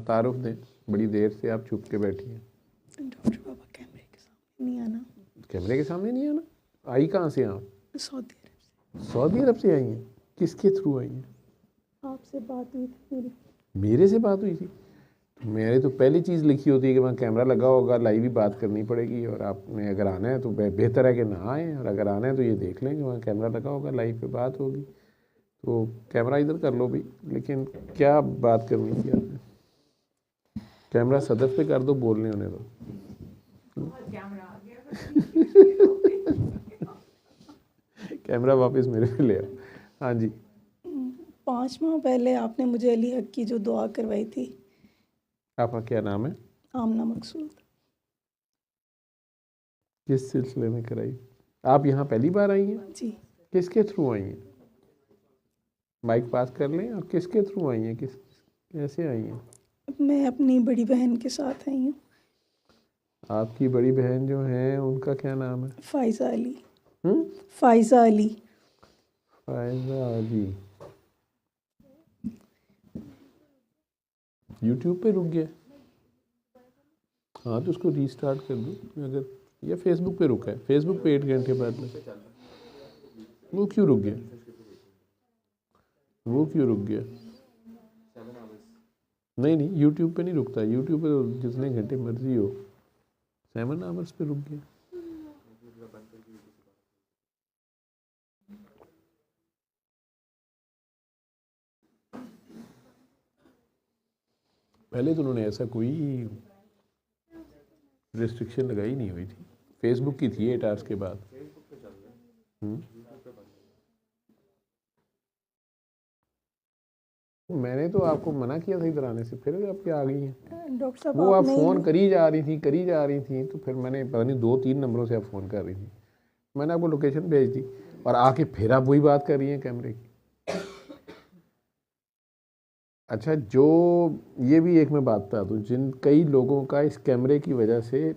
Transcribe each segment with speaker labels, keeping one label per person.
Speaker 1: तारुफ दें, बड़ी देर से आप छुप के बैठी हैं।
Speaker 2: डॉक्टर बाबा कैमरे के सामने नहीं आना।
Speaker 1: कैमरे के सामने नहीं आना? आई कहाँ से आप?
Speaker 2: सऊदी अरब से।
Speaker 1: सऊदी अरब से आई हैं? किसके थ्रू आई हैं?
Speaker 2: आपसे बात हुई थी मेरी।
Speaker 1: मेरे से बात हुई थी? मेरे तो पहली चीज़ लिखी होती है कि वहाँ कैमरा लगा होगा, लाइव ही बात करनी पड़ेगी, और आपने अगर आना है तो बेहतर है कि ना आए, और अगर आना है तो ये देख लें कि वहाँ कैमरा लगा होगा, लाइव पे बात होगी, तो कैमरा इधर कर लो भाई। लेकिन क्या बात करनी थी आपने? कैमरा सदफ पे कर दो, बोलने होने दो। कैमरा वापस मेरे पे ले आओ। हाँ जी।
Speaker 2: 5 माह पहले आपने मुझे अली हक की जो दुआ करवाई थी।
Speaker 1: आपका क्या नाम है?
Speaker 2: आमना मकसूद।
Speaker 1: किस सिलसिले में कराई? आप यहाँ पहली बार आई हैं?
Speaker 2: जी।
Speaker 1: किसके थ्रू आई हैं? माइक पास कर लें। और किसके थ्रू आई हैं, कैसे आई हैं?
Speaker 2: मैं अपनी बड़ी बहन के साथ आई हूँ।
Speaker 1: आपकी बड़ी बहन जो है उनका क्या नाम है?
Speaker 2: फ़ाइज़ा अली। फ़ाइज़ा अली।
Speaker 1: फ़ाइज़ा अली। यूट्यूब पे रुक गया? हाँ तो उसको रीस्टार्ट कर दो अगर, या फेसबुक पे रुका है। फेसबुक पे 8 घंटे बाद में वो क्यों रुक गया? वो क्यों रुक गया? नहीं नहीं, यूट्यूब पे नहीं रुकता। यूट्यूब पे तो जितने घंटे मर्जी हो। 7 आवर्स पे रुक गया। पहले तो उन्होंने ऐसा कोई रिस्ट्रिक्शन लगाई नहीं हुई थी। फेसबुक की थी 8 आवर्स के बाद। मैंने तो आपको मना किया था इधर आने से, फिर आप आ गई हैं।
Speaker 2: डॉक्टर साहब
Speaker 1: वो आप फ़ोन करी जा रही थी, तो फिर मैंने पता नहीं 2-3 नंबरों से आप फ़ोन कर रही थी। मैंने आपको लोकेशन भेज दी, और आके फिर आप वही बात कर रही हैं कैमरे की। अच्छा, जो ये भी एक मैं बात बता दूँ, जिन कई लोगों का इस कैमरे की वजह से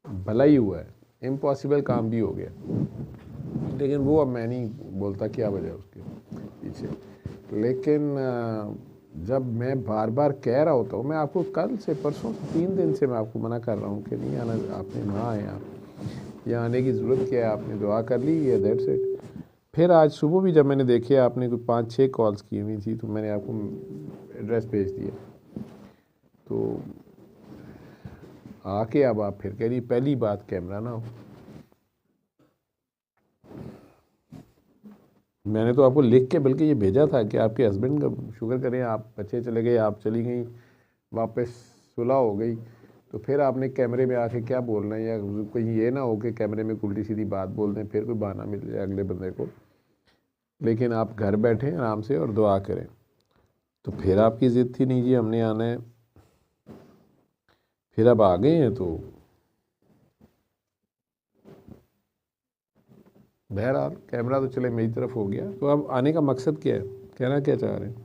Speaker 1: भला ही हुआ है, इम्पॉसिबल काम भी हो गया, लेकिन वो अब मैं नहीं बोलता क्या वजह उसके पीछे। लेकिन जब मैं बार बार कह रहा होता हूँ, मैं आपको कल से परसों 3 दिन से मैं आपको मना कर रहा हूँ कि नहीं आना, आपने ना आए, आप यहाँ आने की ज़रूरत क्या है, आपने दुआ कर ली है, दैट्स इट। फिर आज सुबह भी जब मैंने देखे आपने कोई 5-6 कॉल्स की हुई थी, तो मैंने आपको एड्रेस भेज दिया। तो आके अब आप फिर कह रही पहली बात कैमरा ना हो। मैंने तो आपको लिख के बल्कि ये भेजा था कि आपके हस्बैंड का शुक्र करें, आप बच्चे चले गए, आप चली गई, वापस सुलह हो गई, तो फिर आपने कैमरे में आके क्या बोलना है, या कहीं ये ना हो कि कैमरे में उल्टी सीधी बात बोल दें, फिर कोई बहाना मिल जाए अगले बंदे को। लेकिन आप घर बैठें आराम से और दुआ करें। तो फिर आपकी ज़िद थी नहीं जी हमने आना है, फिर अब आ गए हैं, तो बहरहाल कैमरा तो चले मेरी तरफ हो गया। तो अब आने का मकसद क्या है, कहना क्या चाह रहे हैं?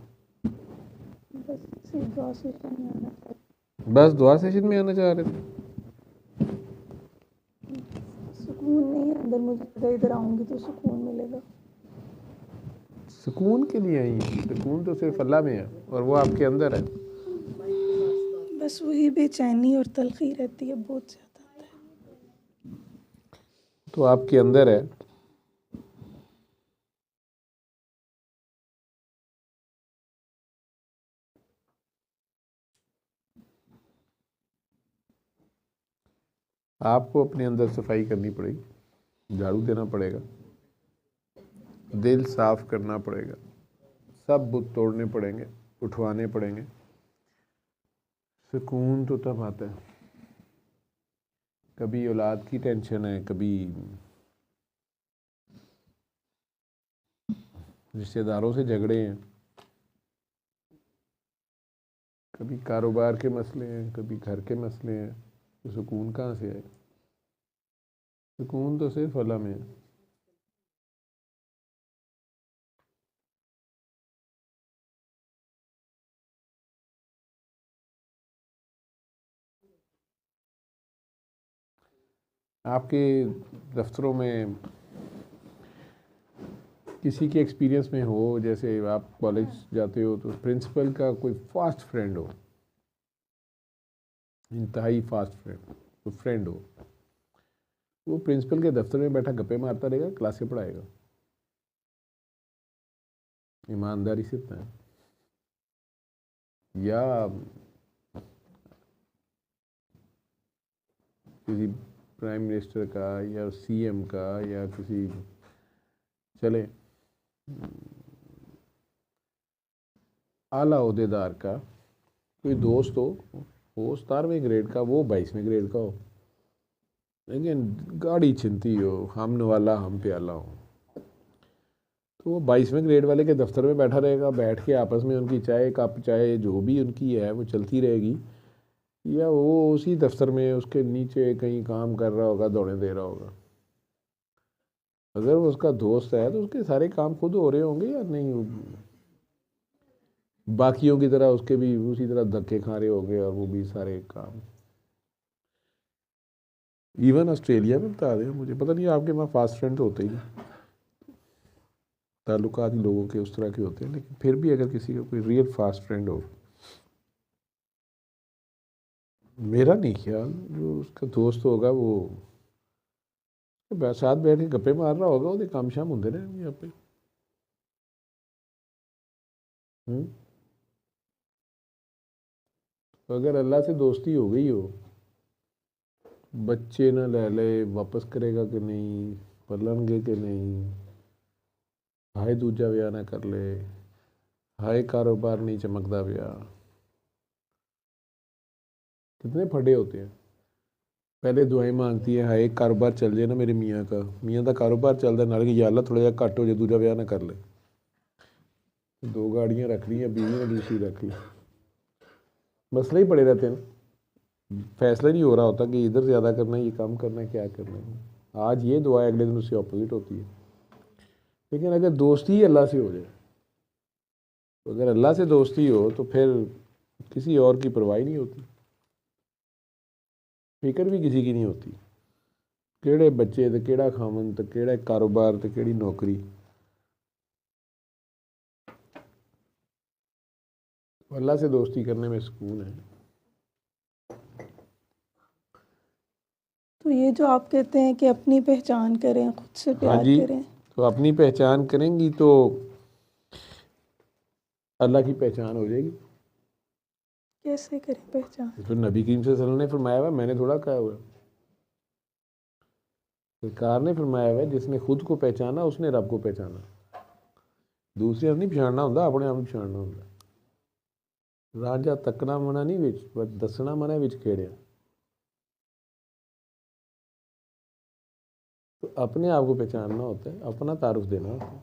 Speaker 1: बस दुआ सेशन में आना चाह रहे थे?
Speaker 2: सुकून नहीं है अंदर मुझे, इधर आऊँगी तो सुकून मिलेगा।
Speaker 1: सुकून के लिए आई हैं? सुकून तो सिर्फ अल्लाह में है, और वो आपके अंदर है।
Speaker 2: बस वही बेचैनी और तलखी रहती है बहुत ज़्यादा।
Speaker 1: तो आपके अंदर है। आपको अपने अंदर सफाई करनी पड़ेगी, झाड़ू देना पड़ेगा, दिल साफ करना पड़ेगा, सब बुत तोड़ने पड़ेंगे, उठवाने पड़ेंगे। सुकून तो तब आता है, कभी औलाद की टेंशन है, कभी रिश्तेदारों से झगड़े हैं, कभी कारोबार के मसले हैं, कभी घर के मसले हैं, तो सुकून कहाँ से आए? सुकून तो सिर्फ अल्लाह में है। आपके दफ्तरों में किसी के एक्सपीरियंस में हो, जैसे आप कॉलेज जाते हो तो प्रिंसिपल का कोई फास्ट फ्रेंड हो, इंतहाई फास्ट फ्रेंड, तो फ्रेंड हो, वो प्रिंसिपल के दफ्तर में बैठा गप्पे मारता रहेगा, क्लासें पढ़ाएगा, ईमानदारी से इतना है। या किसी प्राइम मिनिस्टर का या सीएम का या किसी चले आला ओहदेदार का कोई दोस्त हो 17वें ग्रेड का, वो 22वें ग्रेड का हो, लेकिन गाड़ी छिनती हो, हम वाला हम प्याला हो, तो वो 22वें ग्रेड वाले के दफ्तर में बैठा रहेगा, बैठ के आपस में उनकी चाय कप चाय जो भी उनकी है वो चलती रहेगी, या वो उसी दफ्तर में उसके नीचे कहीं काम कर रहा होगा, दौड़े दे रहा होगा। अगर वो उसका दोस्त है तो उसके सारे काम खुद हो रहे होंगे या नहीं, बाकियों की तरह उसके भी उसी तरह धक्के खा रहे होंगे और वो भी सारे काम। इवन ऑस्ट्रेलिया में बता दें, मुझे पता नहीं आपके वहाँ फास्ट फ्रेंड तो होते ही नहीं, ताल्लुकात ही लोगों के उस तरह के होते हैं, लेकिन फिर भी अगर किसी का कोई रियल फास्ट फ्रेंड हो, मेरा नहीं ख्याल, जो उसका दोस्त होगा वो साथ बैठ के गप्पे मार रहा होगा, वो काम शाम होंगे रहेंगे यहाँ पे। तो अगर अल्लाह से दोस्ती हो गई हो, बच्चे ना ले ले, वापस करेगा कि नहीं, पलनगे कि नहीं, हाय दूजा ब्याह ना कर ले, हाय कारोबार नहीं चमकदा ब्याह, कितने फटे होते हैं। पहले दुआएं मांगती है, हाय कारोबार चल जाए ना मेरे मियाँ का कारोबार चलता नाल कि या अल्लाह थोड़ा जिहा घट हो जाए, दूजा ब्याह ना कर ले। 2 गाड़ियाँ रख ली हैं, बीवी ने दूसरी रख ली, मसले ही पड़े रहते हैं, फैसला नहीं हो रहा होता कि इधर ज़्यादा करना है, ये कम करना है, क्या करना है। आज ये दुआ है, अगले दिन उससे ऑपोजिट होती है। लेकिन अगर दोस्ती ही अल्लाह से हो जाए, तो अगर अल्लाह से दोस्ती हो तो फिर किसी और की परवाह नहीं होती, फिक्र भी किसी की नहीं होती, केड़े बच्चे तो केड़ा खावन तो केड़ा कारोबार तो केड़ी नौकरी। अल्लाह से दोस्ती करने में सुकून है।
Speaker 2: तो ये जो आप कहते हैं कि अपनी पहचान करें, खुद से
Speaker 1: हाँ
Speaker 2: प्यार
Speaker 1: जी,
Speaker 2: करें,
Speaker 1: तो अपनी पहचान करेंगी तो अल्लाह की पहचान हो जाएगी।
Speaker 2: कैसे करें पहचान?
Speaker 1: तो नबी करीम सल्लल्लाहु अलैहि वसल्लम ने फरमाया हुआ, मैंने थोड़ा कहा हुआ, सरकार ने फरमाया हुआ, जिसने खुद को पहचाना उसने रब को पहचाना। दूसरे नहीं पछाणना होंदा, अपने आप पछाणना होंदा। रांझा तकना मना नहीं विच, बस दसना मना विच खेड़िया। तो अपने आप को पहचानना होता है, अपना तारुफ देना होता है।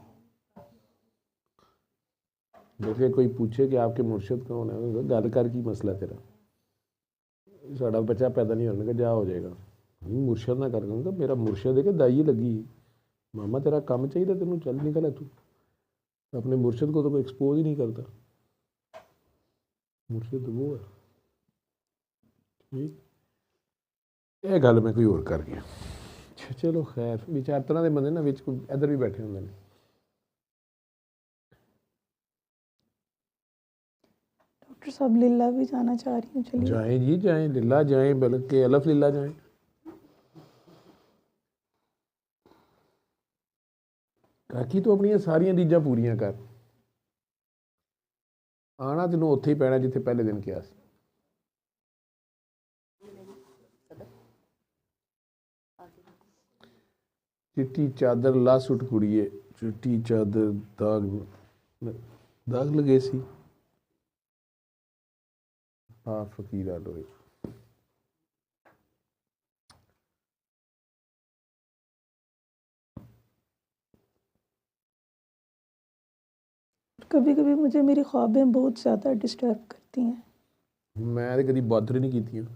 Speaker 1: जैसे कोई पूछे कि आपके मुर्शद कौन है, गल कर की मसला तेरा, साड़ा बच्चा पैदा नहीं होने का जा हो जाएगा, मुर्शद ना कर कहूँगा मेरा मुर्शद है कि दाई लगी, मामा तेरा काम चाहिए तेन, चल निकल है तू। अपने मुर्शद को तो कोई एक्सपोज ही नहीं करता, मुर्शद वो है। ठीक, ये गल मैं कोई और कर गया। चलो खैर, विचार तरह के बंदे ना विच इधर भी बैठे होंगे।
Speaker 2: डॉक्टर साहब लिल्ला भी जाना चाह रही हूँ, चलिए।
Speaker 1: जाएं जी जाएं, लिल्ला जाएं, बल्कि अलफ लिल्ला जाएं। काकी तो अपनी सारिया चीज़ां पूरियां कर, आना तेनों उत्थे ही पैना जिथे पहले दिन किया सी। चिट्टी चादर ला सुट कुड़िए, चिट्टी चादर दाग लगे सी, हाँ फकीरा लोए।
Speaker 2: कभी कभी मुझे मेरी ख्वाबें बहुत ज़्यादा डिस्टर्ब करती हैं।
Speaker 1: मैं तो कभी बॉदर नहीं की।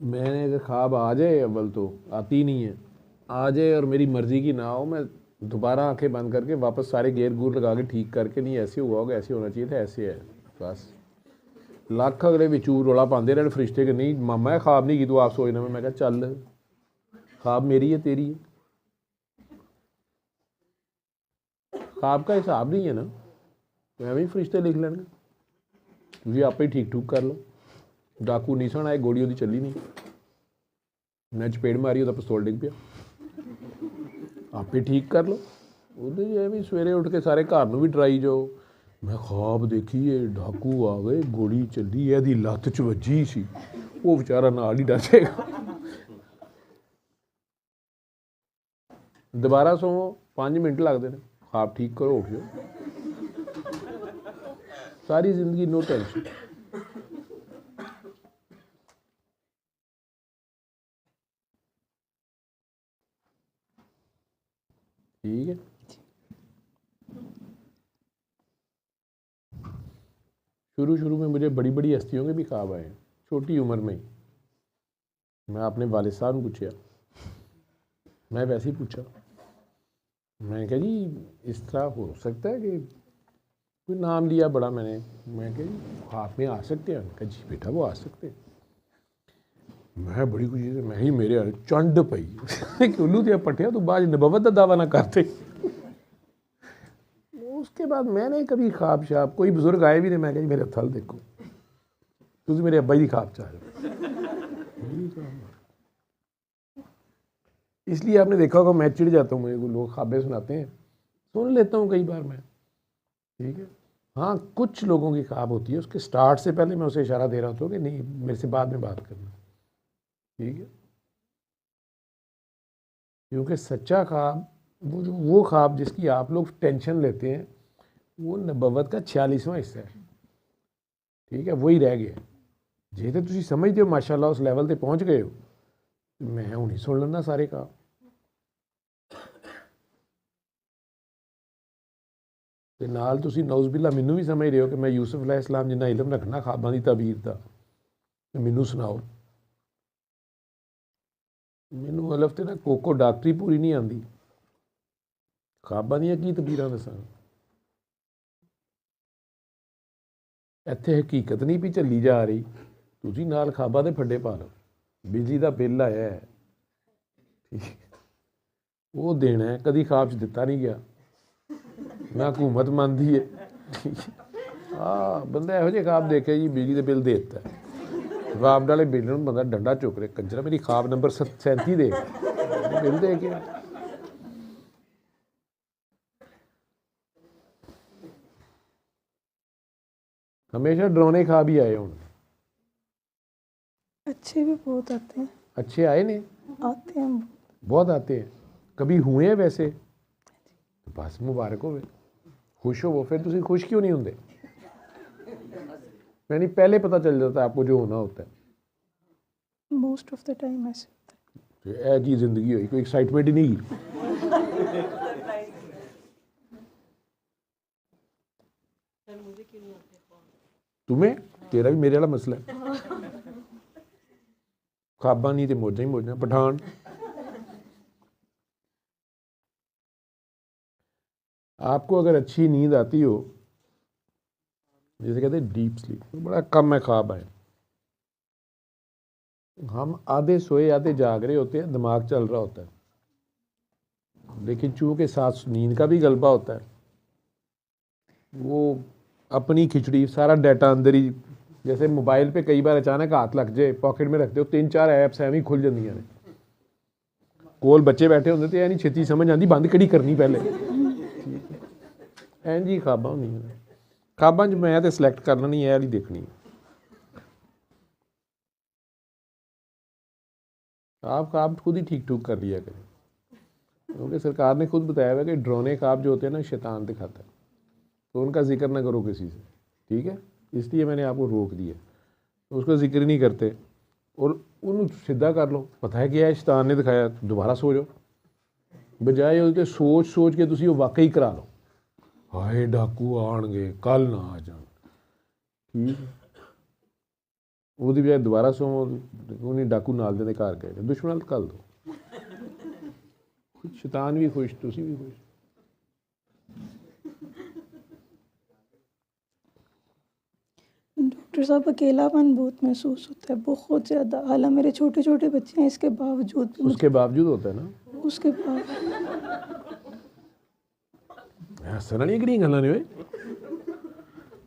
Speaker 1: मैंने अगर ख्वाब आ जाए, अव्वल तो आती नहीं है, आ जाए और मेरी मर्ज़ी की ना हो, मैं दोबारा आंखें बंद करके वापस सारे गेयर गूर लगा के ठीक करके, नहीं ऐसे हुआ होगा, ऐसे होना चाहिए था, ऐसे है बस। लख अगले बिचू रौला पाते रहने फरिश्ते कि नहीं मामा ख्वाब नहीं की तू आप सोचना। मैं कहा चल ख्वाब मेरी है तेरी है, ख्वाब का हिसाब नहीं है ना, तो एवं ही फरिश्ते लिख लेंगे। ਤੁਸੀਂ ਆਪੇ ਠੀਕ ਠੂਕ ਕਰ ਲਓ। ਡਾਕੂ ਨਹੀਂ ਸਣ ਆਏ, ਗੋਲੀ ਉਹਦੀ ਚੱਲੀ ਨਹੀਂ, ਮੈਂ ਚਪੇੜ ਮਾਰੀ, ਉਹਦਾ ਪਿਸਤੌਲ ਡਿੱਗ ਪਿਆ। ਆਪੇ ਠੀਕ ਕਰ ਲਓ। ਉਹਦੇ ਇਹ ਵੀ ਸਵੇਰੇ ਉੱਠ ਕੇ ਸਾਰੇ ਘਰ ਨੂੰ ਵੀ ਡਰਾਈ ਜਾਓ। ਮੈਂ ख्वाब देखी डाकू आ गए, गोली चली है, ਇਹਦੀ ਲੱਤ 'ਚ ਵੱਜੀ ਸੀ, ਉਹ ਵਿਚਾਰਾ ਨਾਲ ਹੀ ਡਰ ਜਾਏਗਾ। ਦੁਬਾਰਾ ਸੋਵੋ, 5 ਮਿੰਟ ਲੱਗਦੇ ਨੇ, ख्वाब ठीक करो, उठ जाओ, सारी जिंदगी नो टेंशन। ठीक है। शुरू में मुझे बड़ी बड़ी हस्तियों के भी ख्वाब आए, छोटी उम्र में ही। मैं अपने वालिद साहब ने पूछा, मैं वैसे ही पूछा, मैं कहा जी इस तरह हो सकता है कि कोई नाम लिया बड़ा मैंने, मैं कहा जी ख्वाब में आ सकते हैं? कहा जी बेटा वो आ सकते हैं। मैं बड़ी खुशी से, मैं ही मेरे चंड पई उल्लू दिया पट्टिया, तो बाद नबवत का दावा ना करते। उसके बाद मैंने कभी ख्वाब शाब, कोई बुजुर्ग आए भी नहीं, मैं कहा मेरे थल देखो, तुझे मेरे अब्बा ही ख्वाब चाह रहे। इसलिए आपने देखा होगा मैं चिढ़ जाता हूँ, मुझे लोग ख्वाबें सुनाते हैं, सुन लेता हूँ कई बार मैं। ठीक है। हाँ, कुछ लोगों की ख्वाब होती है, उसके स्टार्ट से पहले मैं उसे इशारा दे रहा होता हूँ कि नहीं मेरे से बाद में बात करना। ठीक है। क्योंकि सच्चा ख्वाब वो ख्वाब जिसकी आप लोग टेंशन लेते हैं, वो नबवत का 46वां हिस्सा है। ठीक है, वही रह गया। जे तो तुसी समझते हो माशाल्लाह उस लैवल पे पहुँच गए हो, मैं हूँ नहीं सुन लेना सारे ख्वाब। ते नाल तुसी नौज़बिल्ला मैनू भी समझ रहे हो कि मैं यूसुफ अलैहिस्सलाम जिन्ना इलम रखना ख्वाबां दी ताबीर दा, मैनू सुनाओ। मैनू अलफ ते ना कोको डॉक्टरी पूरी नहीं आती, ख्वाबां दियां की तबीरां दसां। ਇੱਥੇ हकीकत नहीं भी झली जा रही, तुसी नाल ख्वाबां दे फड्डे पा लो। बिजली का बिल आया है, वो देना है, कभी ख्वाब च दिता नहीं गया, ना हुकूमत मानती है। हाँ, बंदा यहो ਜਿਹੇ ख्वाब देखे जी बिजली का बिल दे दिता है, ख्वाब वाले बिल में बंदा डंडा चुक रहे, कंजरा मेरी ख्वाब नंबर 37 दे बिल दे के। हमेशा डरावने ख्वाब ही आए हों।
Speaker 2: अच्छे भी बहुत आते हैं।
Speaker 1: अच्छे आए ने?
Speaker 2: आते हैं,
Speaker 1: बहुत आते हैं। कभी हुए हैं वैसे? तो बस मुबारक हो, खुश हो। फिर तुम खुश क्यों नहीं होंगे? यानी पहले पता चल जाता है आपको जो होना होता है।
Speaker 2: मोस्ट ऑफ द टाइम ऐसे होता
Speaker 1: है। ऐ की जिंदगी हुई, कोई एक्साइटमेंट ही नहीं। तुम्हें तेरा भी मेरे वाला मसला है, ख्वाबा नहीं तो मौजा ही मौजा। पठान आपको अगर अच्छी नींद आती हो, जैसे कहते हैं डीप स्लीप, तो बड़ा कम है ख्वाब आए। हम आधे सोए आधे जाग रहे होते हैं, दिमाग चल रहा होता है, लेकिन चूंकि साथ नींद का भी गलबा होता है, वो अपनी खिचड़ी सारा डाटा अंदर ही, जैसे मोबाइल पे कई बार अचानक हाथ लग जाए, पॉकेट में रखते हो 3-4 ऐप्स एवं खुल जांदियां ने, कोल बच्चे बैठे होंगे तो यह नहीं छेती समझ आती बंद किहड़ी करनी पहले। इंज ही ख्वाबां होंदियां ने। ख्वाबां च मैं तो सिलेक्ट करना नहीं, यह वाली देखनी। आप ख्वाब खुद ही ठीक ठूक कर लिया करें, क्योंकि सरकार ने खुद बताया हुआ कि डरावने ख्वाब जो होते हैं ना शैतान दिखाता है, तो उनका जिक्र ना करो किसी से। ठीक है, इसलिए मैंने आपको रोक दिया, तो उसका जिक्र नहीं करते और उन्हें सीधा कर लो। पता है क्या है शैतान ने दिखाया, तो दोबारा सो जाओ, बजाय उसके सोच सोच के तुम वाकई करा लो, हाय डाकू आएंगे कल ना आ जान। ठीक है, वो बजाय दोबारा सो, उन्हें डाकू नाल दे घर गए, दुश्मन कल दो, शैतान भी खुश, तुसी भी खुश।
Speaker 2: डॉक्टर साहब अकेलापन बहुत महसूस होता है, बहुत ज़्यादा। हालांकि मेरे छोटे छोटे बच्चे हैं, इसके बावजूद भी
Speaker 1: उसके बावजूद होता है ना,
Speaker 2: उसके बाद
Speaker 1: हसन वाली गल्लां ने,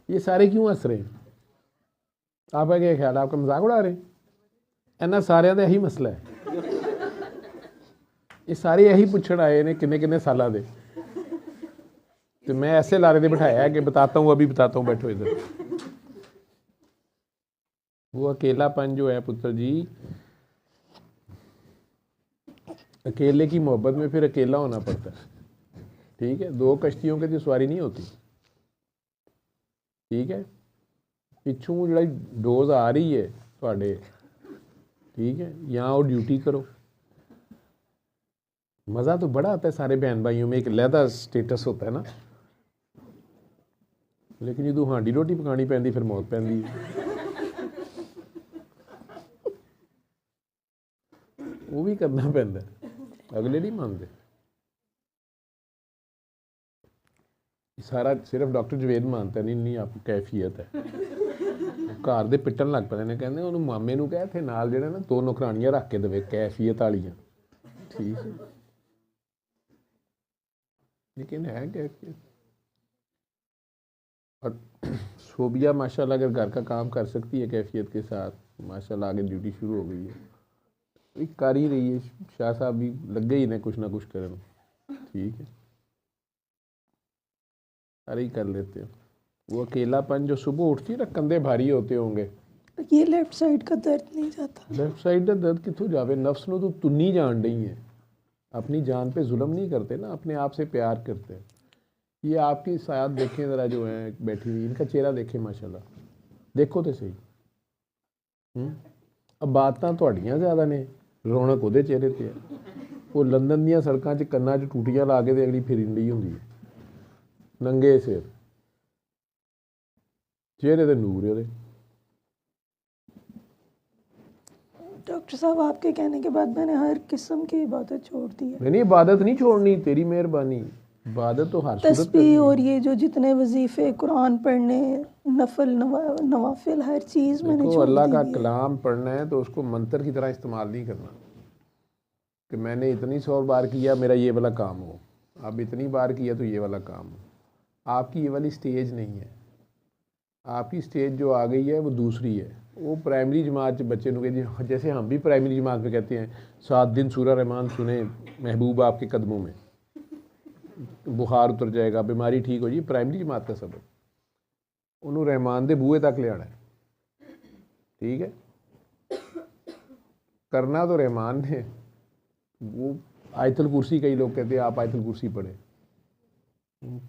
Speaker 1: ये सारे क्यों हस रहे हैं? आपका क्या ख्याल है? आपका मजाक उड़ा रहे हैं? इन्होंने सारे का यही मसला है, ये सारे यही पूछण आए ने किन्ने किन्ने सालों के, तो मैं ऐसे लारे दे बिठाया है कि बताता हूँ, अभी बताता हूँ, बैठो इधर। वो अकेलापन जो है पुत्र जी, अकेले की मोहब्बत में फिर अकेला होना पड़ता है, ठीक है। दो कश्तियों की सवारी नहीं होती, ठीक है। पिछू जी डोज आ रही है थोड़े, ठीक है, यहाँ वो ड्यूटी करो। मज़ा तो बड़ा आता है सारे बहन भाइयों में, एक लहदा स्टेटस होता है ना, लेकिन जो हांडी रोटी पकानी पैंदी फिर मौत पैंदी है। वो भी करना पैंदा, अगले नहीं मानते। सारा सिर्फ डॉक्टर जवेद मानता नहीं, नहीं आपको कैफियत है। घर दे पिटन लग पे ने, कहते उन्होंने मामे नूं कह थे नाल जेड़ा ना 2 नौकरानियां रख के देवे कैफियत वालियां, ठीक है। लेकिन है कैफियत। और सोबिया माशाल्लाह अगर घर का काम कर सकती है कैफियत के साथ, माशाल्लाह आगे ड्यूटी शुरू हो गई है, कर ही रही है। शाह साहब भी लगे ही ने कुछ ना कुछ करन, ठीक है, सारे ही कर लेते हैं। वो अकेलापन जो सुबह उठती है ना, कंधे भारी होते होंगे,
Speaker 2: ये लेफ्ट साइड का दर्द नहीं जाता।
Speaker 1: लेफ्ट साइड का दर्द कितों जावे? नफ्स नूं तो तुन्नी जान रही है, अपनी जान पे जुल्म नहीं करते ना, अपने आप से प्यार करते हैं। ये आपकी साथ देखें ज़रा, जो है बैठी हुई, इनका चेहरा देखें माशाल्लाह, देखो तो सही। अब बातां तुहाड़ियां ज़्यादा ने, रौनक उहदे चेहरे ते है। वो लंदन दीयां सड़कां 'च कन्नां 'च टूटियां ला के ते अगली फिरन डी हुंदी है, नंगे सिर, चेहरे ते नूर है उहदे।
Speaker 2: डॉक्टर साहब आपके कहने के बाद मैंने हर किस्म की इबादत छोड़ दी है।
Speaker 1: नहीं, इबादत नहीं छोड़नी, तेरी मेहरबानी। इबादत तो हर सूरत
Speaker 2: तस्बीह और ये जो जितने वजीफे, कुरान पढ़ने, नफल नवाफिल, हर चीज़ मैंने
Speaker 1: देखो,
Speaker 2: छोड़
Speaker 1: अल्लाह
Speaker 2: दी
Speaker 1: का
Speaker 2: है।
Speaker 1: कलाम पढ़ना है तो उसको मंत्र की तरह इस्तेमाल नहीं करना कि मैंने इतनी 100 बार किया मेरा ये वाला काम हो, अब इतनी बार किया तो ये वाला काम हो। आपकी ये वाली स्टेज नहीं है, आपकी स्टेज जो आ गई है वो दूसरी है। वो प्राइमरी जमात बच्चे नु, जैसे हम भी प्राइमरी जमात में कहते हैं 7 दिन सूरह रहमान सुने महबूब आपके कदमों में, बुखार उतर जाएगा, बीमारी ठीक हो जाएगी, प्राइमरी जमात का सबक। उन्होंने रहमान दे बूहे तक ले आना है, ठीक है। करना तो रहमान ने। वो आयतुल कुर्सी, कई लोग कहते हैं आप आयतुल कुर्सी पढ़े,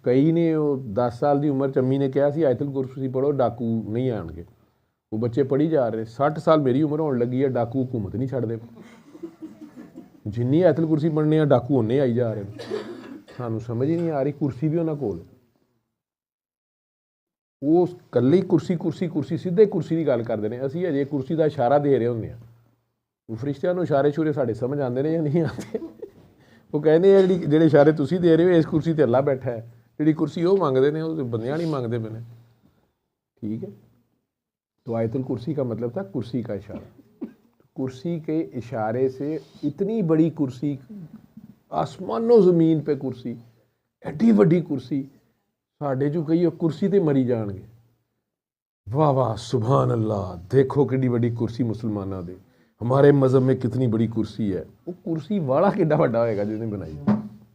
Speaker 1: कई ने 10 साल की उम्र चम्मी ने कहा सी आयतुल कुर्सी पढ़ो डाकू नहीं आएंगे, वो बच्चे पढ़ी जा रहे। 60 साल मेरी उम्र होने लगी है, डाकू हुकूमत नहीं छड़ते, जिन्नी आयतुल कुर्सी पढ़ने हैं डाकू उन्ने आई जा रहे। सानू समझ ही नहीं आ रही, कुर्सी भी उन्होंने कोल, वो कल्ली कुर्सी कुर्सी कुर्सी सीधे कुर्सी की गल करते हैं, असीं अजे कुर्सी का इशारा दे रहे होंगे। वो फरिश्तिਆਂ ਨੂੰ इशारे शूरे साढ़े समझ आते हैं या नहीं आते? वो कहते हैं ਜਿਹੜੇ इशारे तुसीं दे रहे हो इस कुर्सी ते अल्लाह बैठा है, जिहड़ी कुर्सी वो मंगते हैं वो बंदियां नहीं मंगते पे, ठीक है। तो आयतुल कुर्सी का मतलब था कुर्सी का इशारा। कुर्सी के इशारे से इतनी बड़ी कुर्सी, आसमानों ज़मीन पे कुर्सी, एडी वड्डी कुर्सी, साढ़े जो कई कुर्सी ते मरी जाएंगे। वाह वाह सुभान अल्लाह, देखो कितनी बड़ी कुर्सी मुसलमानों दे, हमारे मज़हब में कितनी बड़ी कुर्सी है। वो कुर्सी वाला कितना बड़ा होएगा जिसने बनाई,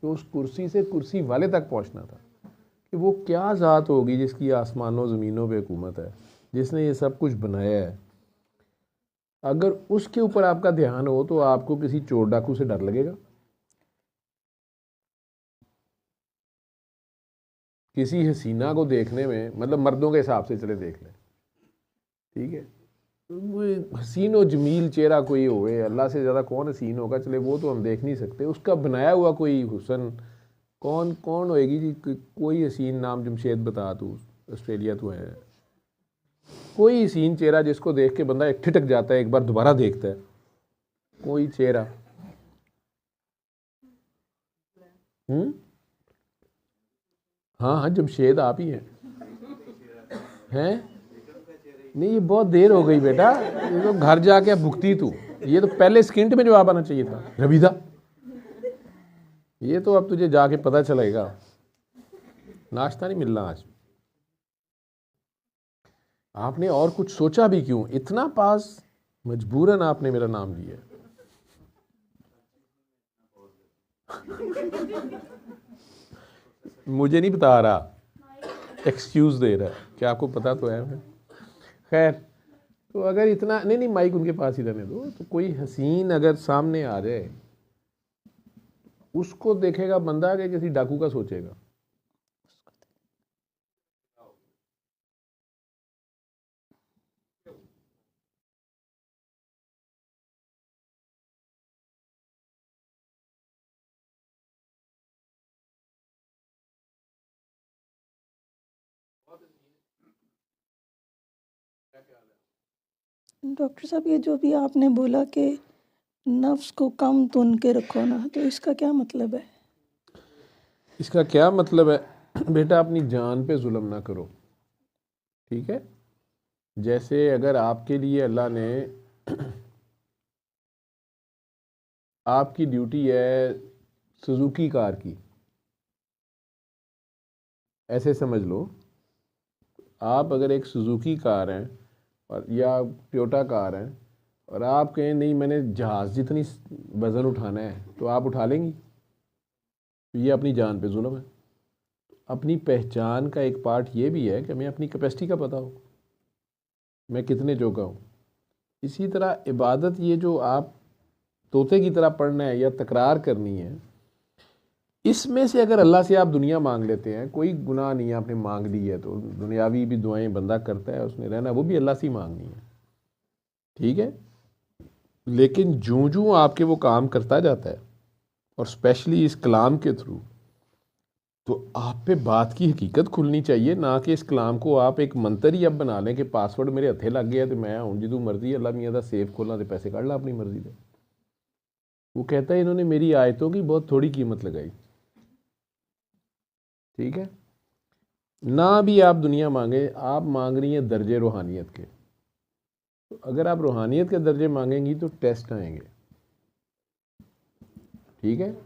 Speaker 1: तो उस कुर्सी से कुर्सी वाले तक पहुंचना था कि वो क्या ज़ात होगी जिसकी आसमानों ज़मीनों पे हुकूमत है, जिसने ये सब कुछ बनाया है। अगर उसके ऊपर आपका ध्यान हो तो आपको किसी चोर डाकू से डर लगेगा? किसी हसीना को देखने में, मतलब मर्दों के हिसाब से चले देख लें, ठीक है, हसीन और जमील चेहरा कोई होए, अल्लाह से ज़्यादा कौन हसीन होगा, चले वो तो हम देख नहीं सकते, उसका बनाया हुआ कोई हुसन कौन कौन होएगी जी? कोई हसीन नाम जमशेद बता, तू ऑस्ट्रेलिया तो है, कोई हसीन चेहरा जिसको देख के बंदा एक ठिठक जाता है, एक बार दोबारा देखता है, कोई चेहरा? हाँ हाँ, जमशेद आप ही हैं? नहीं, ये बहुत देर हो गई बेटा, ये तो घर जाके भुगती तू, ये तो पहले स्किंट में जवाब आना चाहिए था रबीदा, ये तो अब तुझे जाके पता चलेगा। नाश्ता नहीं मिलना आज, आपने और कुछ सोचा भी क्यों? इतना पास मजबूरन आपने मेरा नाम लिया। मुझे नहीं बता रहा, एक्सक्यूज दे रहा है कि आपको पता तो है। खैर, तो अगर इतना नहीं माइक उनके पास ही रहने दो। तो कोई हसीन अगर सामने आ जाए, उसको देखेगा बंदा कि किसी डाकू का सोचेगा।
Speaker 2: डॉक्टर साहब, ये जो भी आपने बोला कि नफ्स को कम तुन के रखो ना, तो इसका क्या मतलब है?
Speaker 1: इसका क्या मतलब है? बेटा, अपनी जान पे जुल्म ना करो, ठीक है? जैसे अगर आपके लिए अल्लाह ने आपकी ड्यूटी है सुजुकी कार की, ऐसे समझ लो, आप अगर एक सुजुकी कार हैं और या टोयोटा कार हैं और आप कहें नहीं मैंने जहाज़ जितनी वज़न उठाना है, तो आप उठा लेंगी? ये अपनी जान पे जुल्म है। अपनी पहचान का एक पार्ट ये भी है कि हमें अपनी कैपेसिटी का पता हो, मैं कितने जोगा हूँ। इसी तरह इबादत, ये जो आप तोते की तरह पढ़ना है या तकरार करनी है, इसमें से अगर अल्लाह से आप दुनिया मांग लेते हैं, कोई गुनाह नहीं है, आपने मांग ली है तो दुनियावी भी दुआएं बंदा करता है, उसने रहना वो भी अल्लाह से ही मांगनी है, ठीक है? लेकिन जूं जूं आपके वो काम करता जाता है, और स्पेशली इस कलाम के थ्रू, तो आप पे बात की हकीकत खुलनी चाहिए, ना कि इस कलाम को आप एक मंत्र ही अब बना लें कि पासवर्ड मेरे हथे लग गया तो मैं हूँ जी, तू मर्जी अल्लाह मियाँ का सेफ खोलना तो पैसे कढ़ ला अपनी मर्जी से। वो कहता है इन्होंने मेरी आयतों की बहुत थोड़ी कीमत लगाई, ठीक है? ना भी आप दुनिया मांगे, आप मांग रही हैं दर्जे रूहानियत के। तो अगर आप रूहानियत के दर्जे मांगेंगी तो टेस्ट आएंगे, ठीक है?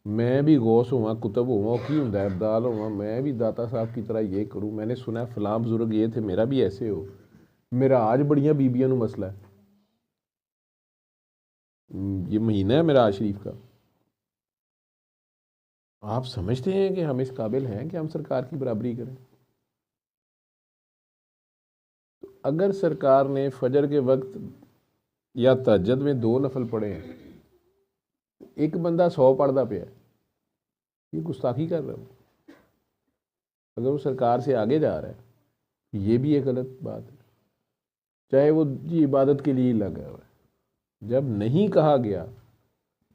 Speaker 1: मैं भी गौस हुआ, कुतुब हुआ, की हुंदा है, अब्दाल हुआ, मैं भी दाता साहब की तरह ये करूँ, मैंने सुना है फलां बुजुर्ग ये थे, मेरा भी ऐसे हो, मेरा आज बड़ियाँ बीबियां नू मसला है। ये महीना है मेरा आज शरीफ का। आप समझते हैं कि हम इस काबिल हैं कि हम सरकार की बराबरी करें? अगर सरकार ने फजर के वक्त या तहज्जुद में 2 नफल पढ़े हैं, एक बंदा 100 पढ़ता पे है, ये गुस्ताखी कर रहा है। अगर वो सरकार से आगे जा रहा है, ये भी एक गलत बात है, चाहे वो जी इबादत के लिए ही लगा हुआ है। जब नहीं कहा गया,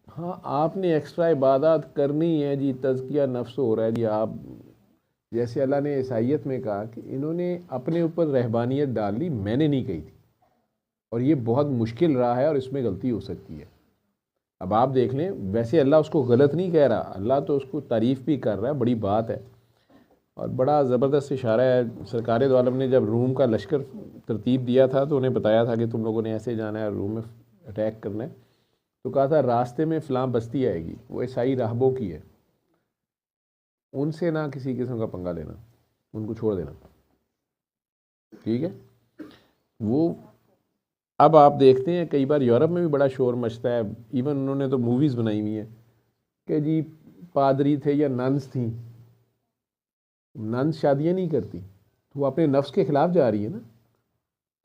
Speaker 1: हाँ आपने एक्स्ट्रा इबादत करनी है जी, तज़किया नफ्स हो रहा है जी, आप जैसे अल्लाह ने ईसाइयत में कहा कि इन्होंने अपने ऊपर रहबानियत डाल ली, मैंने नहीं कही थी, और ये बहुत मुश्किल रहा है और इसमें गलती हो सकती है। अब आप देख लें, वैसे अल्लाह उसको गलत नहीं कह रहा, अल्लाह तो उसको तारीफ़ भी कर रहा है, बड़ी बात है, और बड़ा ज़बरदस्त इशारा है। सरकार दो आलम ने जब रूम का लश्कर तरतीब दिया था तो उन्हें बताया था कि तुम लोगों ने ऐसे जाना है, रूम में अटैक करना है, तो कहा था रास्ते में फ़लाँ बस्ती आएगी, वो ईसाई राहबों की है, उनसे ना किसी किस्म का पंगा लेना, उनको छोड़ देना, ठीक है? वो अब आप देखते हैं कई बार यूरोप में भी बड़ा शोर मचता है, इवन उन्होंने तो मूवीज़ बनाई हुई हैं कि जी पादरी थे या नन्स थी, नन्स शादियाँ नहीं करती, तो वो अपने नफ्स के ख़िलाफ़ जा रही है ना,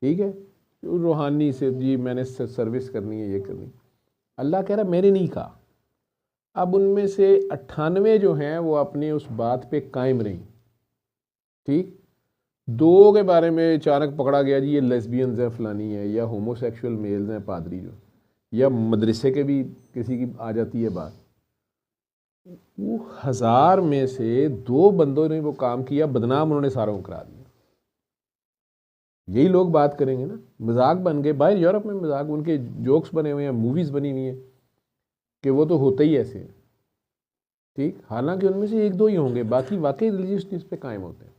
Speaker 1: ठीक है? तो रूहानी से जी मैंने सर्विस करनी है, ये करनी। अल्लाह कह रहा मैंने नहीं कहा। अब उनमें से 98 जो हैं वो अपनी उस बात पे कायम रहीं, ठीक? 2 के बारे में अचानक पकड़ा गया जी ये लेस्बियंस हैं, फलानी है, या होमोसेक्सुअल मेल्स हैं पादरी जो, या मदरसे के भी किसी की आ जाती है बात। वो 1000 में से 2 बंदों ने वो काम किया, बदनाम उन्होंने सारों को करा दिया। यही लोग बात करेंगे ना, मजाक बन गए। बाहर यूरोप में मजाक, उनके जोक्स बने हुए हैं, मूवीज़ बनी हुई हैं कि वो तो होते ही ऐसे हैं, ठीक? हालांकि उनमें से 1-2 ही होंगे, बाकी वाकई रिलीजियस चीज़ पे कायम होते हैं।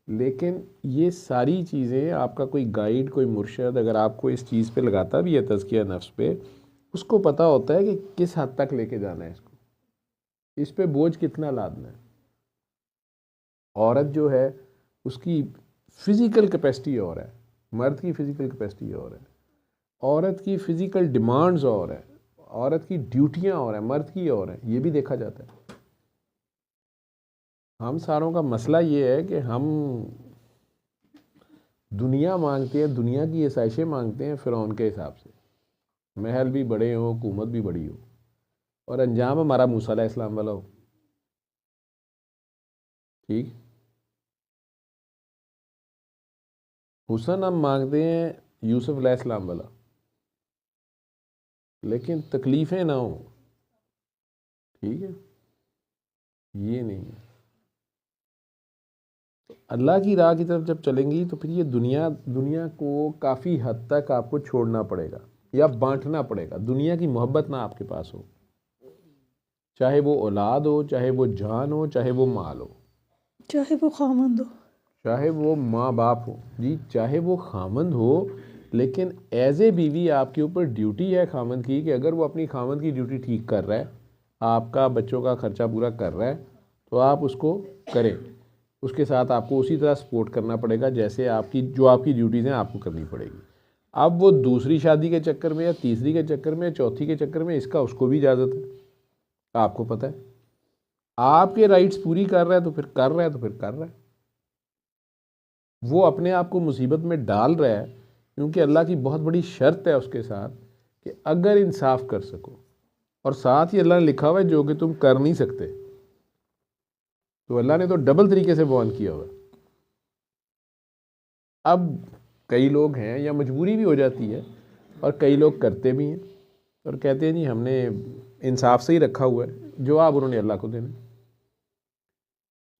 Speaker 1: लेकिन ये सारी चीज़ें आपका कोई गाइड, कोई मुर्शद अगर आपको इस चीज़ पे लगाता भी है, तज़किया नफ्स पे, उसको पता होता है कि किस हद तक लेके जाना है इसको, इस पे बोझ कितना लादना है। औरत जो है उसकी फिज़िकल कैपेसिटी और है, मर्द की फ़िज़िकल कैपेसिटी और है, औरत की फ़िज़िकल डिमांड्स और है, औरत की ड्यूटियाँ और हैं, मर्द की और हैं, ये भी देखा जाता है। हम सारों का मसला ये है कि हम दुनिया मांगते हैं, दुनिया की आसाइशें मांगते हैं फ़िरौन के हिसाब से, महल भी बड़े हों, हुकूमत भी बड़ी हो, और अंजाम हमारा मूसा अलैहिस्सलाम वाला हो। ठीक, हुस्न हम मांगते हैं यूसुफ अलैहिस्सलाम वाला, लेकिन तकलीफ़ें ना हो। ठीक है, ये नहीं है। तो अल्लाह की राह की तरफ जब चलेंगी तो फिर ये दुनिया को काफ़ी हद तक आपको छोड़ना पड़ेगा या बांटना पड़ेगा। दुनिया की मोहब्बत ना आपके पास हो, चाहे वो औलाद हो, चाहे वो जान हो, चाहे वो माल हो,
Speaker 2: चाहे वो खामंद हो,
Speaker 1: चाहे वो माँ बाप हो जी, चाहे वो खामंद हो, लेकिन एज ए बीवी आपके ऊपर ड्यूटी है खामंद की कि अगर वो अपनी खामंद की ड्यूटी ठीक कर रहा है, आपका बच्चों का खर्चा पूरा कर रहा है, तो आप उसको करें। उसके साथ आपको उसी तरह सपोर्ट करना पड़ेगा जैसे आपकी ड्यूटीज़ हैं आपको करनी पड़ेगी। अब वो दूसरी शादी के चक्कर में या तीसरी के चक्कर में या चौथी के चक्कर में, इसका उसको भी इजाज़त है, आपको पता है। आपके राइट्स पूरी कर रहा है तो फिर कर रहा है, तो फिर कर रहा है। वो अपने आप को मुसीबत में डाल रहा है क्योंकि अल्लाह की बहुत बड़ी शर्त है उसके साथ कि अगर इंसाफ कर सको, और साथ ही अल्लाह ने लिखा हुआ है जो कि तुम कर नहीं सकते, तो अल्लाह ने तो डबल तरीके से वार्न किया हुआ है। अब कई लोग हैं, या मजबूरी भी हो जाती है, और कई लोग करते भी हैं और कहते हैं जी हमने इंसाफ से ही रखा हुआ है, जवाब उन्होंने अल्लाह को देना।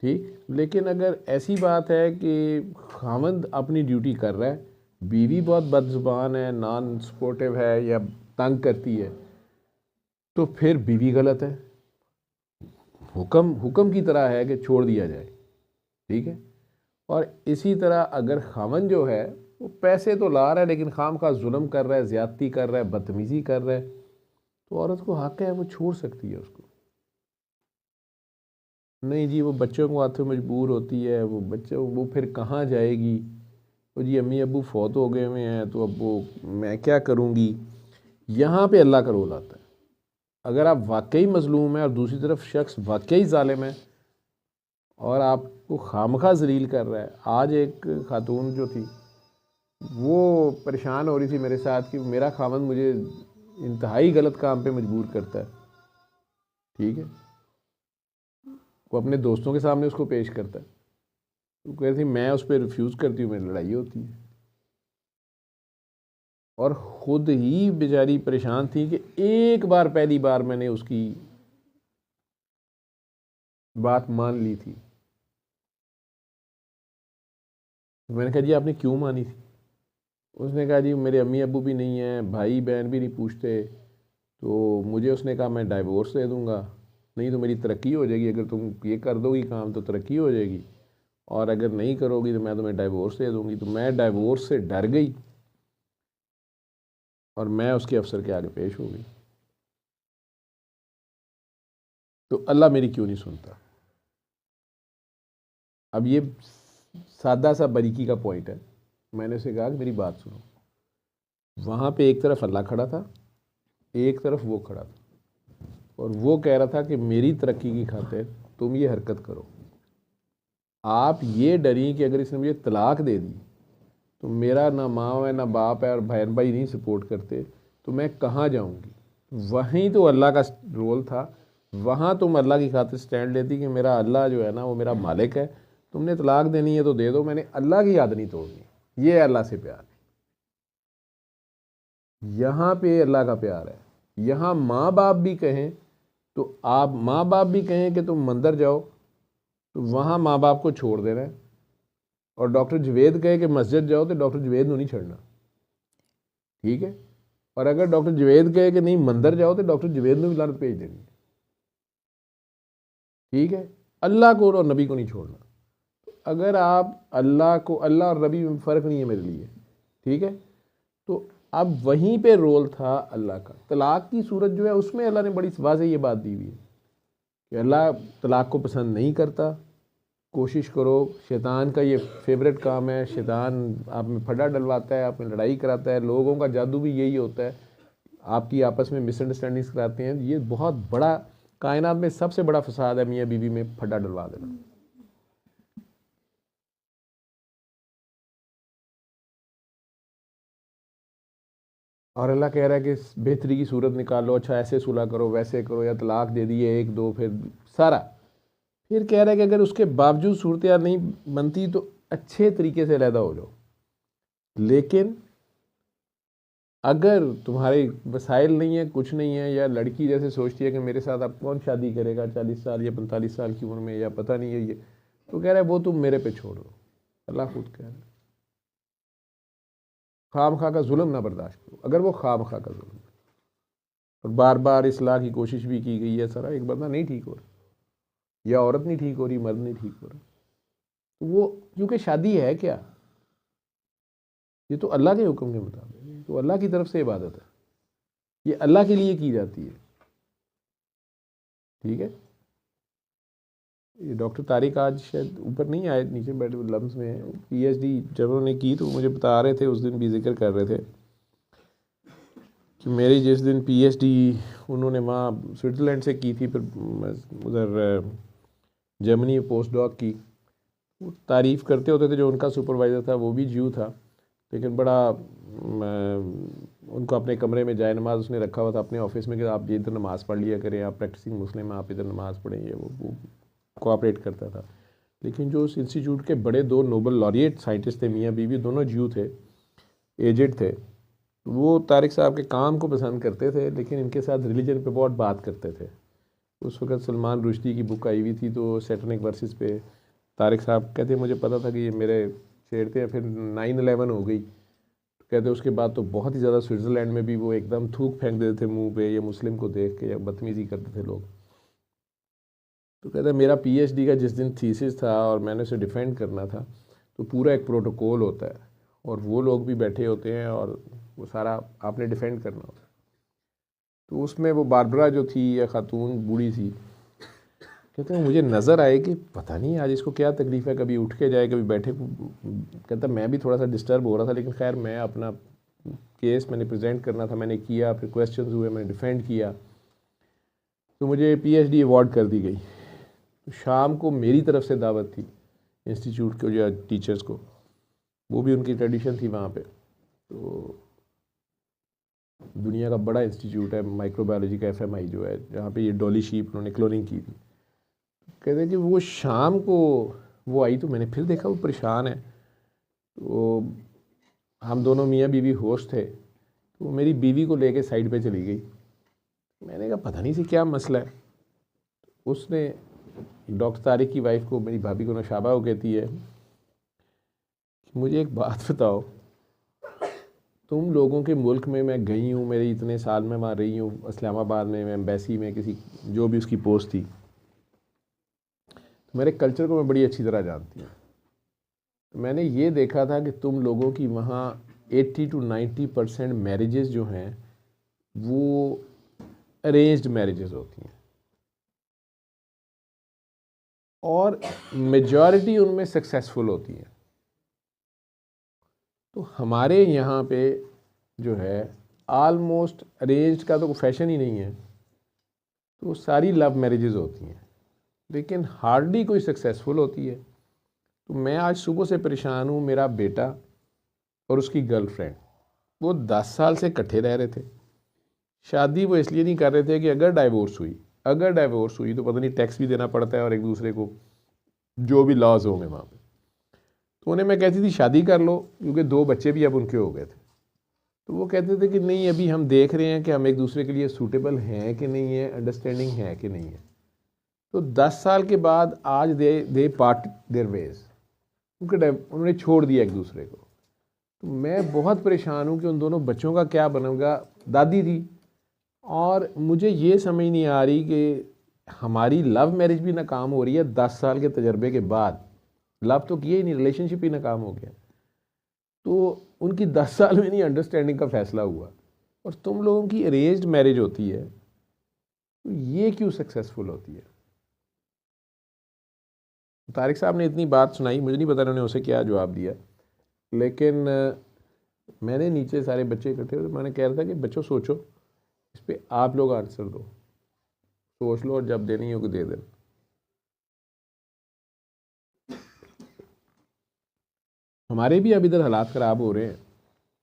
Speaker 1: ठीक, लेकिन अगर ऐसी बात है कि खामद अपनी ड्यूटी कर रहा है, बीवी बहुत बदजुबान है, नॉन सपोर्टिव है या तंग करती है, तो फिर बीवी गलत है। हुक्म की तरह है कि छोड़ दिया जाए। ठीक है, और इसी तरह अगर खामन जो है वो पैसे तो ला रहा है लेकिन खाम खा जुल्म कर रहा है, ज़्यादती कर रहा है, बदतमीज़ी कर रहा है, तो औरत को हक है, वो छोड़ सकती है उसको। नहीं जी, वो बच्चों को आते मजबूर होती है, वो फिर कहाँ जाएगी, तो जी अम्मी अब्बू फौत हो गए हुए हैं, तो अब वो मैं क्या करूँगी। यहाँ पे अल्लाह का रोल आता है। अगर आप वाकई मजलूम हैं और दूसरी तरफ शख्स वाकई ज़ालिम है और आपको खामखा जलील कर रहा है। आज एक खातून जो थी वो परेशान हो रही थी मेरे साथ कि मेरा खामन मुझे इंतहाई गलत काम पे मजबूर करता है। ठीक है, वो अपने दोस्तों के सामने उसको पेश करता है, तो कह रही थी मैं उस पर रिफ्यूज़ करती हूँ, मेरी लड़ाई होती है। और ख़ुद ही बेचारी परेशान थी कि एक बार पहली बार मैंने उसकी बात मान ली थी। मैंने कहा जी आपने क्यों मानी थी। उसने कहा जी मेरे अम्मी अब्बू भी नहीं हैं, भाई बहन भी नहीं पूछते, तो मुझे उसने कहा मैं डाइवोर्स दे दूँगा, नहीं तो मेरी तरक्की हो जाएगी, अगर तुम ये कर दोगी काम तो तरक्की हो जाएगी, और अगर नहीं करोगी तो मैं तुम्हें डाइवोर्स दे दूँगी। तो मैं डाइवोर्स से डर गई और मैं उसके अफसर के आगे पेश हो गई। तो अल्लाह मेरी क्यों नहीं सुनता। अब ये सादा सा बारीकी का पॉइंट है। मैंने उसे कहा कि मेरी बात सुनो, वहाँ पे एक तरफ अल्लाह खड़ा था, एक तरफ वो खड़ा था, और वो कह रहा था कि मेरी तरक्की की खातिर तुम ये हरकत करो। आप ये डरी कि अगर इसने मुझे तलाक दे दी तो मेरा ना माँ है ना बाप है और बहन भाई नहीं सपोर्ट करते, तो मैं कहाँ जाऊँगी। वहीं तो अल्लाह का रोल था, वहाँ तुम अल्लाह की खातिर स्टैंड लेती कि मेरा अल्लाह जो है ना वो मेरा मालिक है, तुमने तलाक देनी है तो दे दो, मैंने अल्लाह की याद नहीं तोड़नी। ये अल्लाह से प्यार है, यहाँ पे अल्लाह का प्यार है। यहाँ माँ बाप भी कहें तो आप माँ बाप भी कहें कि तुम मंदिर जाओ, तो वहाँ माँ बाप को छोड़ देना है, और डॉक्टर जवेद कहे कि मस्जिद जाओ तो डॉक्टर जवेद को नहीं छोड़ना। ठीक है, और अगर डॉक्टर जवेद कहे कि नहीं मंदिर जाओ तो डॉक्टर जवेद ने भी लानत भेज देनी। ठीक है, अल्लाह को और नबी को नहीं छोड़ना। अगर आप अल्लाह और नबी में फ़र्क नहीं है मेरे लिए, ठीक है, तो अब वहीं पे रोल था अल्लाह का। तलाक की सूरत जो है उसमें अल्लाह ने बड़ी वाज़ेह ये बात दी हुई है कि अल्लाह तलाक को पसंद नहीं करता, कोशिश करो, शैतान का ये फेवरेट काम है, शैतान आप में फटा डलवाता है, आप में लड़ाई कराता है, लोगों का जादू भी यही होता है, आपकी आपस में मिसअंडरस्टैंडिंग्स कराते हैं। ये बहुत बड़ा, कायनात में सबसे बड़ा फसाद है मियाँ बीवी में फटा डलवा देना। और अल्लाह कह रहा है कि बेहतरी की सूरत निकालो, अच्छा ऐसे सुलह करो, वैसे करो, या तलाक दे दिए एक दो, फिर सारा, फिर कह रहा है कि अगर उसके बावजूद सूरत यार नहीं बनती तो अच्छे तरीके से अलहदा हो जाओ। लेकिन अगर तुम्हारे वसाइल नहीं है, कुछ नहीं है, या लड़की जैसे सोचती है कि मेरे साथ अब कौन शादी करेगा 40 साल या 45 साल की उम्र में, या पता नहीं है ये, तो कह रहा है वो तुम मेरे पे छोड़ दो। अल्लाह खुद कह रहा है खाम खा का जुल्म ना बर्दाश्त करो। अगर वो खाम खा का जुल्म, और बार बार इस्लाह की कोशिश भी की गई है, सारा एक बंदा नहीं ठीक हो रहा, या औरत नहीं ठीक हो रही, मर्द नहीं ठीक हो रहा, तो वो, क्योंकि शादी है क्या, ये तो अल्लाह के हुक्म के मुताबिक, तो अल्लाह की तरफ से इबादत है, ये अल्लाह के लिए की जाती है। ठीक है, ये डॉक्टर तारिक आज शायद ऊपर नहीं आए, नीचे बैठे लम्स में हैं, पीएचडी जब उन्होंने की तो मुझे बता रहे थे, उस दिन भी जिक्र कर रहे थे कि मेरी जिस दिन पीएचडी उन्होंने वहाँ स्विट्ज़रलैंड से की थी, फिर उधर जर्मनी में पोस्ट डॉक की, वो तारीफ़ करते होते थे, जो उनका सुपरवाइज़र था वो भी ज्यू था, लेकिन बड़ा उनको अपने कमरे में जाए नमाज उसने रखा हुआ था अपने ऑफिस में कि आप ये इधर नमाज़ पढ़ लिया करें, आप प्रैक्टिसिंग मुस्लिम आप इधर नमाज़ पढ़ें, ये वो कोऑपरेट करता था। लेकिन जो उस इंस्टीट्यूट के बड़े दो नोबल लॉरिएट साइंटिस्ट थे, मियाँ बीवी, दोनों ज्यू थे, एजेड थे, वो तारिक साहब के काम को पसंद करते थे, लेकिन इनके साथ रिलीजन पे बहुत बात करते थे। उस वक्त सलमान रुश्दी की बुक आई हुई थी, तो सैटनिक वर्सेस पे तारिक साहब कहते मुझे पता था कि ये मेरे छेड़ते हैं। फिर 9/11 हो गई, तो कहते उसके बाद तो बहुत ही ज़्यादा स्विट्ज़रलैंड में भी वो एकदम थूक फेंक देते थे मुंह पे, ये मुस्लिम को देख के, या बदतमीज़ी करते थे लोग। तो कहते मेरा पीएचडी का जिस दिन थीसिस था और मैंने उसे डिफेंड करना था, तो पूरा एक प्रोटोकॉल होता है और वो लोग भी बैठे होते हैं और वो सारा आपने डिफेंड करना होता है। तो उसमें वो बारबरा जो थी, या खातून बूढ़ी सी, कहते हैं मुझे नज़र आए कि पता नहीं आज इसको क्या तकलीफ़ है, कभी उठ के जाए कभी बैठे। कहता मैं भी थोड़ा सा डिस्टर्ब हो रहा था, लेकिन खैर मैं अपना केस मैंने प्रेजेंट करना था, मैंने किया, फिर क्वेश्चंस हुए, मैंने डिफेंड किया, तो मुझे पीएचडी अवार्ड कर दी गई। तो शाम को मेरी तरफ से दावत थी इंस्टीट्यूट के जो टीचर्स को, वो भी उनकी ट्रेडिशन थी वहाँ पे। तो दुनिया का बड़ा इंस्टीट्यूट है माइक्रोबायोलॉजी का, एफएमआई जो है, जहाँ पे ये डॉली शीप उन्होंने क्लोनिंग की थी। कहते हैं कि वो शाम को वो आई, तो मैंने फिर देखा वो परेशान है। तो हम दोनों मियाँ बीवी होस्ट थे, तो वो मेरी बीवी को लेके साइड पे चली गई। मैंने कहा पता नहीं सी क्या मसला है। उसने डॉक्टर तारिक की वाइफ को, मेरी भाभी को, नशाबा वो कहती है मुझे एक बात बताओ, तुम लोगों के मुल्क में मैं गई हूँ, मेरे इतने साल में वहाँ रही हूँ, इस्लामाबाद में, मैं एम्बेसी में किसी जो भी उसकी पोस्ट थी, मेरे कल्चर को मैं बड़ी अच्छी तरह जानती हूँ। तो मैंने ये देखा था कि तुम लोगों की वहाँ 80 to 90% मैरिजेस जो हैं वो अरेंज्ड मैरिजेस होती हैं, और मेजॉरिटी उनमें सक्सेसफुल होती हैं। तो हमारे यहाँ पे जो है आलमोस्ट अरेंज्ड का तो फैशन ही नहीं है, तो सारी लव मैरिजेस होती हैं, लेकिन हार्डली कोई सक्सेसफुल होती है। तो मैं आज सुबह से परेशान हूँ, मेरा बेटा और उसकी गर्लफ्रेंड, वो 10 साल से इकट्ठे रह रहे थे। शादी वो इसलिए नहीं कर रहे थे कि अगर डाइवोर्स हुई तो पता नहीं टैक्स भी देना पड़ता है और एक दूसरे को जो भी लॉज होंगे वहाँ पे। तो उन्हें मैं कहती थी शादी कर लो, क्योंकि 2 बच्चे भी अब उनके हो गए थे। तो वो कहते थे कि नहीं, अभी हम देख रहे हैं कि हम एक दूसरे के लिए सूटेबल हैं कि नहीं है, अंडरस्टैंडिंग है कि नहीं है। तो 10 साल के बाद आज दे पार्ट देयर वेज, उन्होंने छोड़ दिया एक दूसरे को। तो मैं बहुत परेशान हूँ कि उन दोनों बच्चों का क्या बनेगा। दादी थी, और मुझे ये समझ नहीं आ रही कि हमारी लव मैरिज भी नाकाम हो रही है 10 साल के तजर्बे के बाद। लव तो किया ही नहीं, रिलेशनशिप ही नाकाम हो गया। तो उनकी 10 साल में नहीं अंडरस्टैंडिंग का फैसला हुआ, और तुम लोगों की अरेंज्ड मैरिज होती है, तो ये क्यों सक्सेसफुल होती है? तारिक साहब ने इतनी बात सुनाई, मुझे नहीं पता उन्होंने उसे क्या जवाब दिया, लेकिन मैंने नीचे सारे बच्चे इकट्ठे हुए, मैंने कह रहा था कि बच्चों सोचो, इस पर आप लोग आंसर दो, सोच लो और जब देनी हो दे देना। हमारे भी अब इधर हालात ख़राब हो रहे हैं,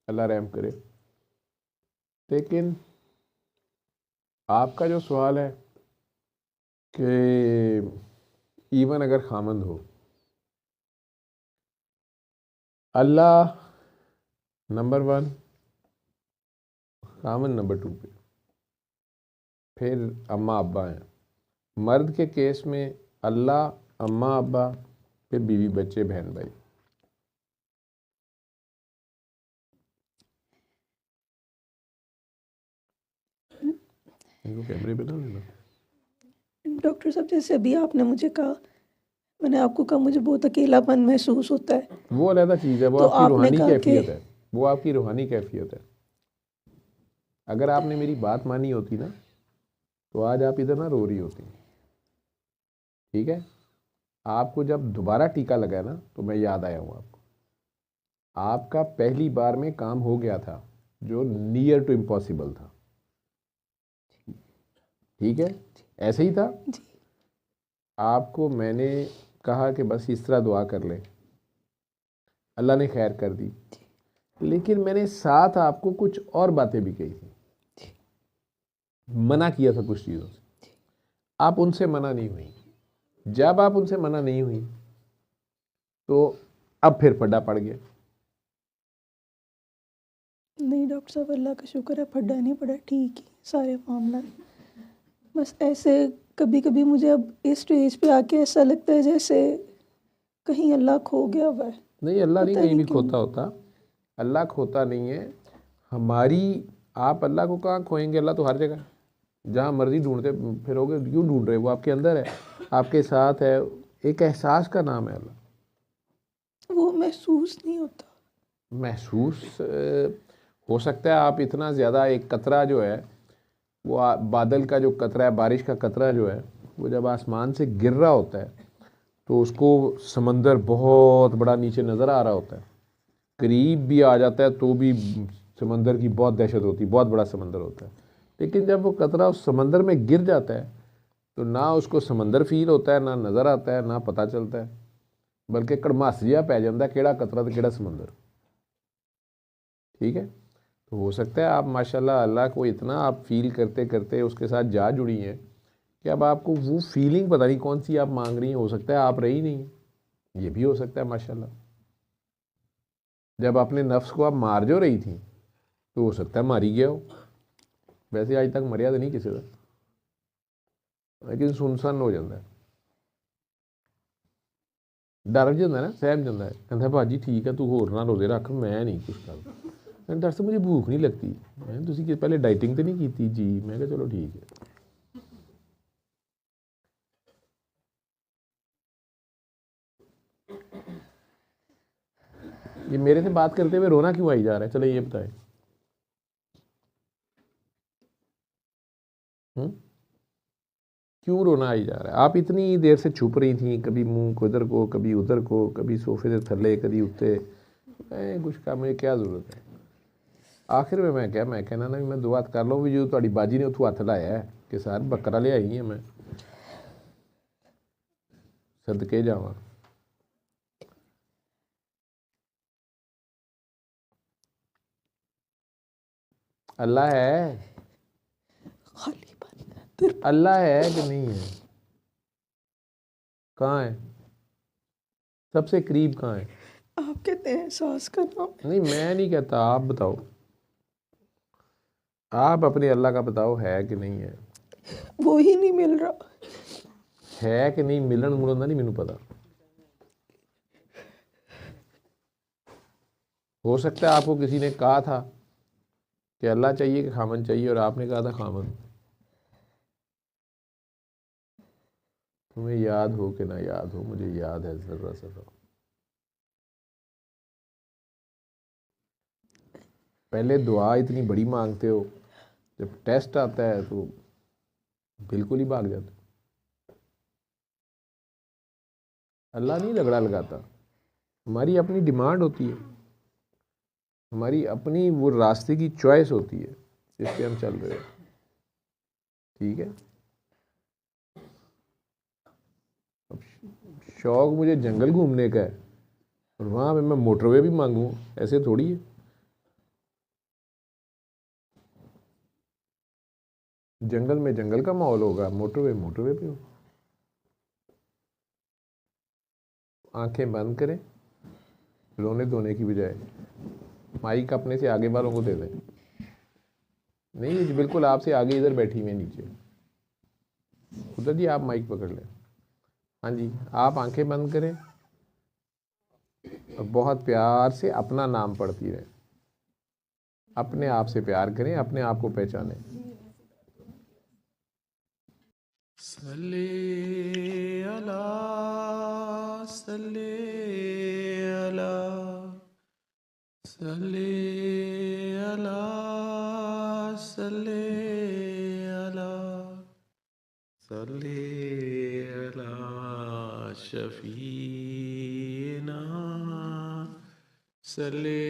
Speaker 1: अल्लाह रहम करे, लेकिन आपका जो सवाल है कि इवन अगर खामंद हो, अल्लाह नंबर 1, खामंद नंबर 2 पे, फिर अम्मा अब्बा हैं। मर्द के केस में अल्लाह, अम्मा अब्बा, फिर बीवी बच्चे बहन भाई। इनको कैमरे पे ना लेना।
Speaker 2: डॉक्टर साहब जैसे अभी आपने मुझे कहा, मैंने आपको कहा मुझे बहुत अकेलापन महसूस होता है,
Speaker 1: वो अलग चीज़ है, वो
Speaker 2: तो
Speaker 1: आपकी
Speaker 2: आपने
Speaker 1: रूहानी
Speaker 2: कहा
Speaker 1: कैफियत
Speaker 2: कि
Speaker 1: है, वो आपकी रूहानी कैफियत है। अगर आपने मेरी बात मानी होती ना, तो आज आप इधर ना रो रही होती। ठीक है, आपको जब दोबारा टीका लगा ना, तो मैं याद आया हूँ आपको, आपका पहली बार में काम हो गया था जो नियर टू इम्पॉसिबल था। ठीक है, ऐसे ही था।
Speaker 2: जी
Speaker 1: आपको मैंने कहा कि बस इस तरह दुआ कर ले, अल्लाह ने खैर कर दी, लेकिन मैंने साथ आपको कुछ और बातें भी कही थी, मना किया था कुछ चीज़ों से, आप उनसे मना नहीं हुई। जब आप उनसे मना नहीं हुई, तो अब फिर पड्डा पड़ गया।
Speaker 2: नहीं डॉक्टर साहब, अल्लाह का शुक्र है, फड्डा नहीं पड़ा, ठीक है सारे मामला। बस ऐसे कभी कभी मुझे अब इस स्टेज पे आके ऐसा लगता है जैसे कहीं अल्लाह खो गया हुआ है।
Speaker 1: नहीं, अल्लाह नहीं
Speaker 2: पता
Speaker 1: कहीं
Speaker 2: नहीं
Speaker 1: भी
Speaker 2: क्यों।
Speaker 1: खोता होता, अल्लाह खोता नहीं है। हमारी, आप अल्लाह को कहाँ खोएंगे, अल्लाह तो हर जगह है। जहाँ मर्जी ढूंढते फिरोगे, क्यों ढूंढ रहे, वो आपके अंदर है, आपके साथ है। एक एहसास का नाम है अल्लाह।
Speaker 2: वो महसूस नहीं होता।
Speaker 1: महसूस हो सकता है, आप इतना ज़्यादा, एक कतरा जो है वो बादल का जो कतरा है, बारिश का कतरा जो है, वो जब आसमान से गिर रहा होता है, तो उसको समंदर बहुत बड़ा नीचे नज़र आ रहा होता है, करीब भी आ जाता है तो भी समंदर की बहुत दहशत होती है, बहुत बड़ा समंदर होता है। लेकिन जब वो कतरा उस समंदर में गिर जाता है, तो ना उसको समंदर फील होता है, ना नज़र आता है, ना पता चलता है, बल्कि कड़मास जिहा पै जाता है, केड़ा कतरा तो केड़ा समंदर। ठीक है, तो हो सकता है आप माशाल्लाह अल्लाह को इतना आप फील करते करते उसके साथ जा जुड़ी हैं कि अब आपको वो फीलिंग पता नहीं कौन सी आप मांग रही हैं, हो सकता है आप रही नहीं, ये भी हो सकता है माशाल्लाह। जब अपने नफ्स को आप मार जो रही थी, तो हो सकता है मारी गया हो। वैसे आज तक मरिया तो नहीं किसी का, लेकिन सुनसान हो जाता है, डर जाता है ना, सहम जाता है, कहता है भाजी ठीक है, तू होर ना रोजे रख, मैं नहीं कुछ कर। मैं डर से मुझे भूख नहीं लगती, मैं तुसी पहले डाइटिंग तो नहीं की जी, मैं कहा चलो ठीक है। ये मेरे से बात करते हुए रोना क्यों आई जा रहा है, चलो ये बताएं। क्यों रोना आई जा रहा है? आप इतनी देर से छुप रही थी, कभी मुंह को इधर को, कभी उधर को, कभी सोफे से थल्ले, कभी उत्ते। मैं कुछ का मुझे क्या जरूरत है? आखिर में मैं कहना ना, मैं दुआ कर लो भी जो थोड़ी बाजी ने उथू हथ लाया है कि सार बकरा ले आई है, मैं सदके जावा। अल्लाह है,
Speaker 2: खालीपन।
Speaker 1: अल्लाह है कि नहीं है? कहाँ है? सबसे करीब कहाँ है?
Speaker 2: आप कहते हैं एहसास का नाम है।
Speaker 1: नहीं, मैं नहीं कहता, आप बताओ, आप अपने अल्लाह का बताओ, है कि नहीं है?
Speaker 2: वो ही नहीं मिल रहा।
Speaker 1: है कि नहीं, मिलन मुलन का नहीं मैनू पता। हो सकता है आपको किसी ने कहा था कि अल्लाह चाहिए कि खामन चाहिए, और आपने कहा था खामन। तुम्हें याद हो कि ना याद हो, मुझे याद है जरा सा। पहले दुआ इतनी बड़ी मांगते हो, जब टेस्ट आता है तो बिल्कुल ही भाग जाते हो। अल्लाह नहीं झगड़ा लगाता, हमारी अपनी डिमांड होती है, हमारी अपनी वो रास्ते की चॉइस होती है जिस पे हम चल रहे हैं। ठीक है, अब शौक मुझे जंगल घूमने का है और वहाँ पे मैं मोटरवे भी मांगूँ, ऐसे थोड़ी है। जंगल में जंगल का माहौल होगा, मोटरवे मोटरवे पे हो। आंखें बंद करें, रोने धोने की बजाय माइक अपने से आगे वालों को दे दें। नहीं जी, बिल्कुल आपसे आगे इधर बैठी हुई है नीचे, खुदा जी आप माइक पकड़ लें। हाँ जी, आप आंखें बंद करें और बहुत प्यार से अपना नाम पढ़ती रहें। अपने आप से प्यार करें, अपने आप को पहचानें। सल्ले अला सल्ले अला सल्ले अला सल्ले अला सल्ले अला शफीना सल्ले